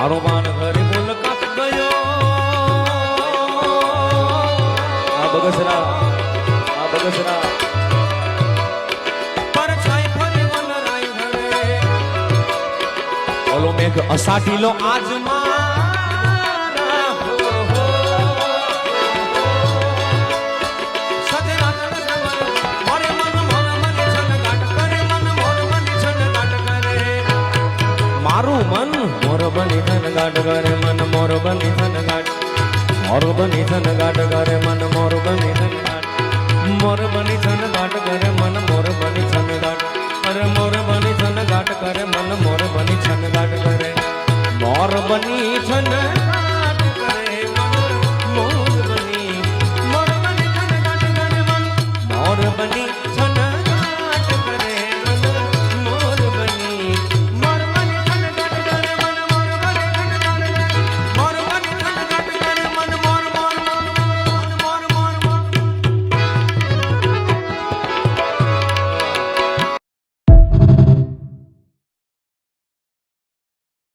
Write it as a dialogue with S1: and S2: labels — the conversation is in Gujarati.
S1: મારો માન ઘરે મુલાકાત ગયો આ બગસરા પર છાઈ ફરી વનરાય ઘરે ઓલો મેઘ અસાઢીલો આજ મારા સદે રાત મારે મન મોર મને છનગાટ કરે મન મોર મને છનગાટ કરે મારું મન મોર બની છનગાટ કરે મન મોર બની છનગાટ કરે મન